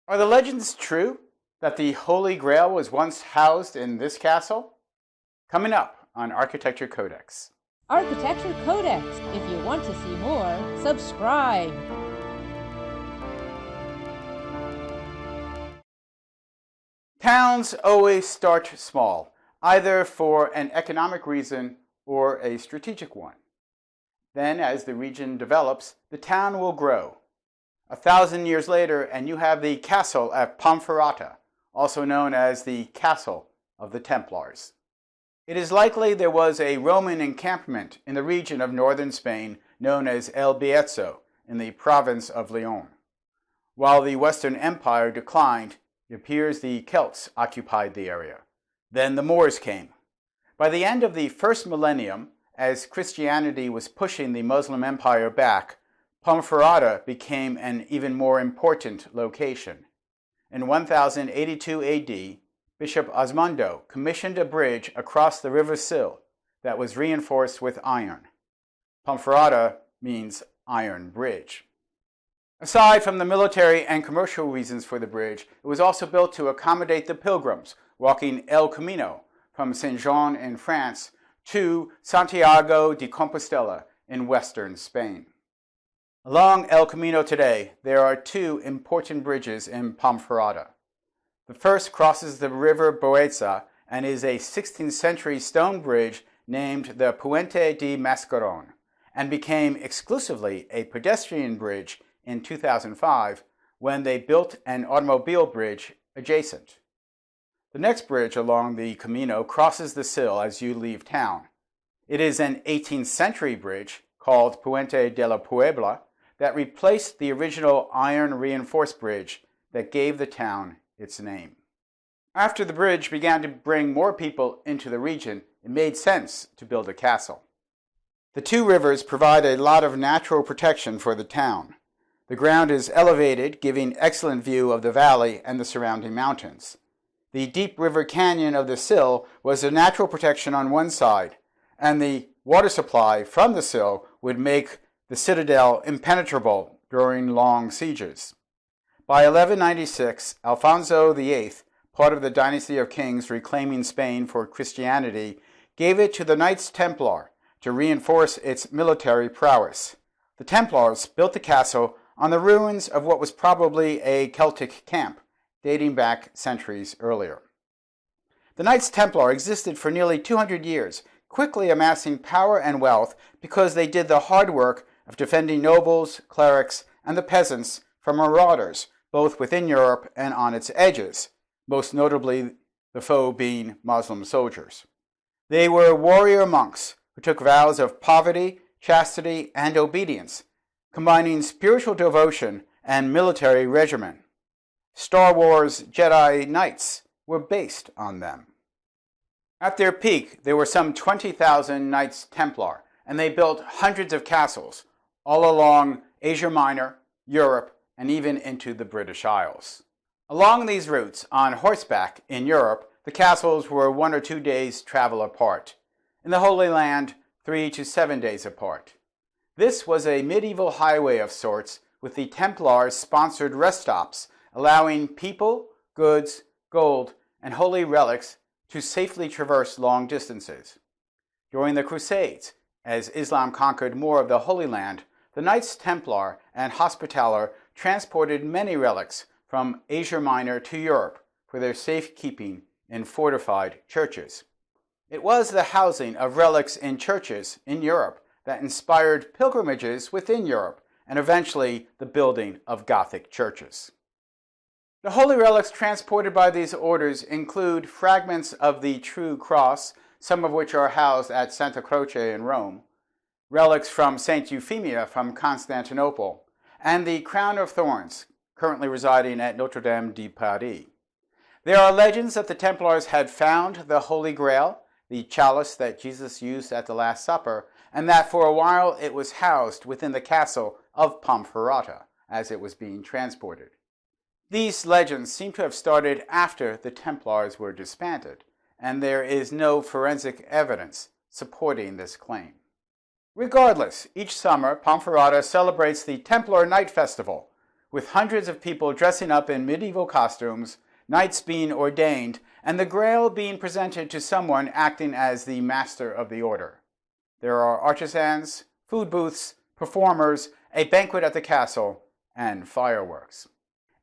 Are the legends true that the Holy Grail was once housed in this castle? Coming up on Architecture Codex. Architecture Codex. If you want to see more, subscribe. Towns always start small, either for an economic reason or a strategic one. Then, as the region develops, the town will grow. 1,000 years later, and you have the castle at Ponferrada, also known as the Castle of the Templars. It is likely there was a Roman encampment in the region of northern Spain known as El Bierzo in the province of Leon. While the Western Empire declined, it appears the Celts occupied the area. Then the Moors came. By the end of the first millennium, as Christianity was pushing the Muslim Empire back, Ponferrada became an even more important location. In 1082 AD, Bishop Osmundo commissioned a bridge across the River Sil that was reinforced with iron. Ponferrada means iron bridge. Aside from the military and commercial reasons for the bridge, it was also built to accommodate the pilgrims walking El Camino from Saint-Jean in France to Santiago de Compostela in western Spain. Along El Camino today, there are two important bridges in Ponferrada. The first crosses the river Bierzo and is a 16th century stone bridge named the Puente de Mascaron, and became exclusively a pedestrian bridge in 2005 when they built an automobile bridge adjacent. The next bridge along the Camino crosses the Sil as you leave town. It is an 18th century bridge called Puente de la Puebla that replaced the original iron reinforced bridge that gave the town its name. After the bridge began to bring more people into the region, it made sense to build a castle. The two rivers provide a lot of natural protection for the town. The ground is elevated, giving excellent view of the valley and the surrounding mountains. The deep river canyon of the Sil was a natural protection on one side, and the water supply from the Sil would make the citadel impenetrable during long sieges. By 1196, Alfonso VIII, part of the dynasty of kings reclaiming Spain for Christianity, gave it to the Knights Templar to reinforce its military prowess. The Templars built the castle on the ruins of what was probably a Celtic camp, dating back centuries earlier. The Knights Templar existed for nearly 200 years, quickly amassing power and wealth because they did the hard work of defending nobles, clerics, and the peasants from marauders, both within Europe and on its edges, most notably the foe being Muslim soldiers. They were warrior monks who took vows of poverty, chastity, and obedience, combining spiritual devotion and military regimen. Star Wars Jedi Knights were based on them. At their peak, there were some 20,000 Knights Templar, and they built hundreds of castles all along Asia Minor, Europe, and even into the British Isles. Along these routes, on horseback in Europe, the castles were 1 or 2 days' travel apart. In the Holy Land, 3 to 7 days apart. This was a medieval highway of sorts, with the Templars sponsored rest stops, allowing people, goods, gold, and holy relics to safely traverse long distances. During the Crusades, as Islam conquered more of the Holy Land, the Knights Templar and Hospitaller transported many relics from Asia Minor to Europe for their safekeeping in fortified churches. It was the housing of relics in churches in Europe that inspired pilgrimages within Europe and eventually the building of Gothic churches. The holy relics transported by these orders include fragments of the True Cross, some of which are housed at Santa Croce in Rome, relics from St. Euphemia from Constantinople, and the Crown of Thorns, currently residing at Notre Dame de Paris. There are legends that the Templars had found the Holy Grail, the chalice that Jesus used at the Last Supper, and that for a while it was housed within the castle of Ponferrada as it was being transported. These legends seem to have started after the Templars were disbanded, and there is no forensic evidence supporting this claim. Regardless, each summer Ponferrada celebrates the Templar Night Festival, with hundreds of people dressing up in medieval costumes, knights being ordained, and the Grail being presented to someone acting as the master of the order. There are artisans, food booths, performers, a banquet at the castle, and fireworks.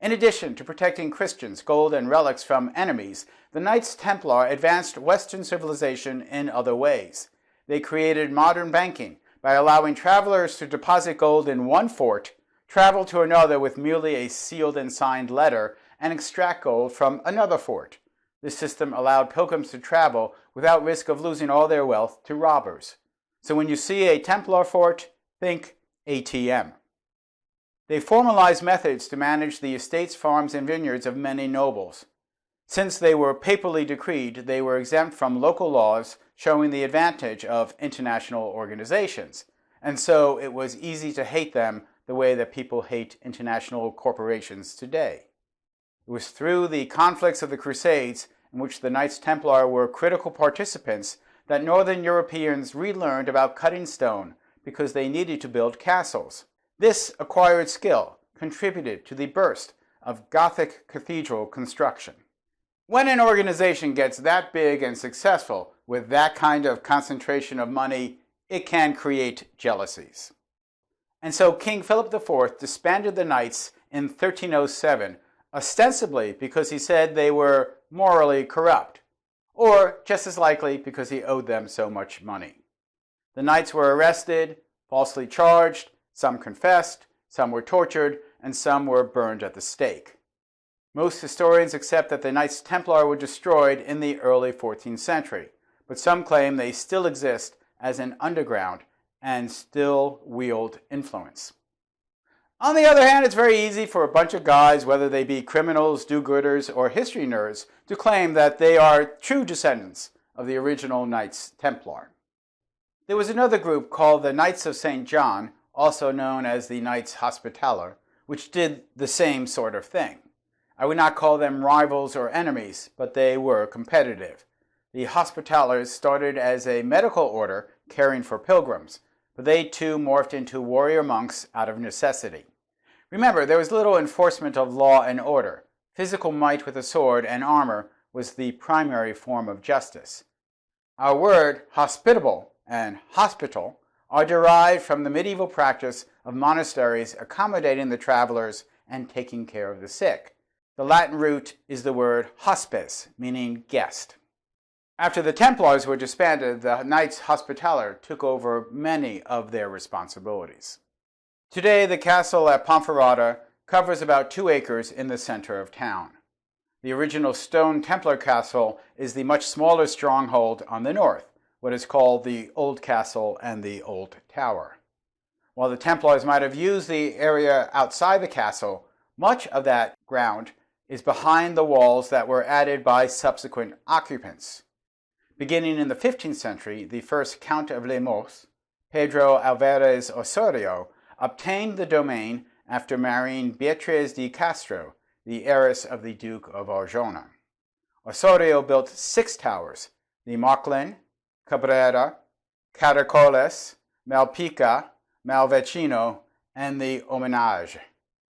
In addition to protecting Christians, gold, and relics from enemies, the Knights Templar advanced Western civilization in other ways. They created modern banking by allowing travelers to deposit gold in one fort, travel to another with merely a sealed and signed letter, and extract gold from another fort. This system allowed pilgrims to travel without risk of losing all their wealth to robbers. So when you see a Templar fort, think ATM. They formalized methods to manage the estates, farms, and vineyards of many nobles. Since they were papally decreed, they were exempt from local laws, showing the advantage of international organizations. And so it was easy to hate them the way that people hate international corporations today. It was through the conflicts of the Crusades, in which the Knights Templar were critical participants, that Northern Europeans relearned about cutting stone because they needed to build castles. This acquired skill contributed to the burst of Gothic cathedral construction. When an organization gets that big and successful with that kind of concentration of money, it can create jealousies. And so King Philip IV disbanded the Knights in 1307, ostensibly because he said they were morally corrupt, or just as likely because he owed them so much money. The Knights were arrested, falsely charged, some confessed, some were tortured, and some were burned at the stake. Most historians accept that the Knights Templar were destroyed in the early 14th century, but some claim they still exist as an underground and still wield influence. On the other hand, it's very easy for a bunch of guys, whether they be criminals, do-gooders, or history nerds, to claim that they are true descendants of the original Knights Templar. There was another group called the Knights of St. John, also known as the Knights Hospitaller, which did the same sort of thing. I would not call them rivals or enemies, but they were competitive. The Hospitallers started as a medical order caring for pilgrims, but they too morphed into warrior monks out of necessity. Remember, there was little enforcement of law and order. Physical might with a sword and armor was the primary form of justice. Our word hospitable and hospital are derived from the medieval practice of monasteries accommodating the travelers and taking care of the sick. The Latin root is the word hospes, meaning guest. After the Templars were disbanded, the Knights Hospitaller took over many of their responsibilities. Today, the castle at Ponferrada covers about 2 acres in the center of town. The original stone Templar castle is the much smaller stronghold on the north, what is called the Old Castle and the Old Tower. While the Templars might have used the area outside the castle, much of that ground is behind the walls that were added by subsequent occupants. Beginning in the 15th century, the first Count of Lemos, Pedro Alvarez Osorio, obtained the domain after marrying Beatriz de Castro, the heiress of the Duke of Arjona. Osorio built 6 towers, the Marklin, Cabrera, Caracoles, Malpica, Malvecino, and the Homenage.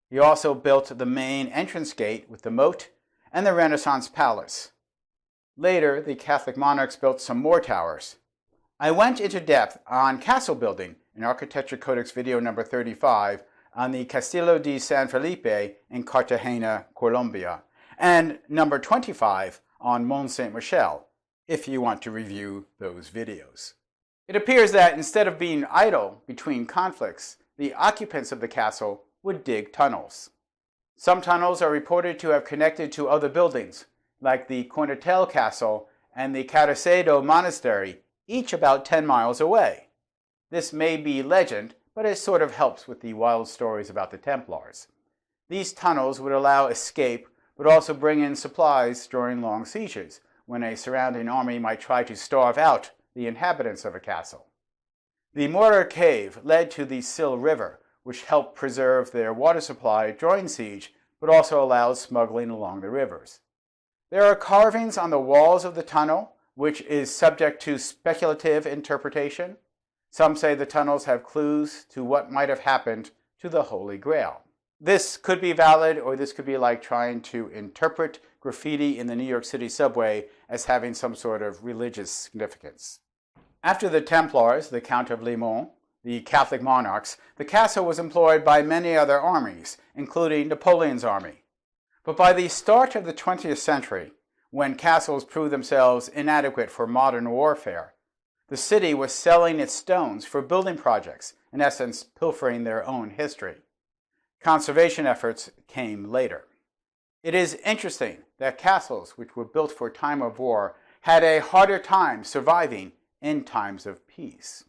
He also built the main entrance gate with the moat and the Renaissance Palace. Later, the Catholic monarchs built some more towers. I went into depth on castle building in Architecture Codex video number 35 on the Castillo di San Felipe in Cartagena, Colombia, and number 25 on Mont Saint-Michel, if you want to review those videos. It appears that instead of being idle between conflicts, the occupants of the castle would dig tunnels. Some tunnels are reported to have connected to other buildings, like the Cornatel Castle and the Carecedo Monastery, each about 10 miles away. This may be legend, but it sort of helps with the wild stories about the Templars. These tunnels would allow escape, but also bring in supplies during long sieges, when a surrounding army might try to starve out the inhabitants of a castle. The Mortar Cave led to the Sil River, which helped preserve their water supply during siege, but also allowed smuggling along the rivers. There are carvings on the walls of the tunnel, which is subject to speculative interpretation. Some say the tunnels have clues to what might have happened to the Holy Grail. This could be valid, or this could be like trying to interpret graffiti in the New York City subway as having some sort of religious significance. After the Templars, the Count of Limon, the Catholic monarchs, the castle was employed by many other armies, including Napoleon's army. But by the start of the 20th century, when castles proved themselves inadequate for modern warfare, the city was selling its stones for building projects, in essence, pilfering their own history. Conservation efforts came later. It is interesting that castles which were built for time of war had a harder time surviving in times of peace.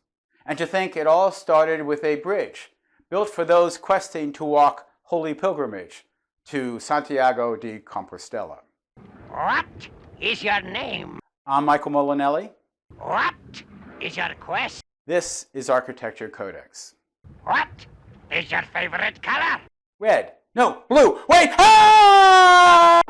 And to think it all started with a bridge built for those questing to walk holy pilgrimage to Santiago de Compostela. What is your name? I'm Michael Molinelli. What is your quest? This is Architecture Codex. What is your favorite color? Red. No, blue. Wait! Ah!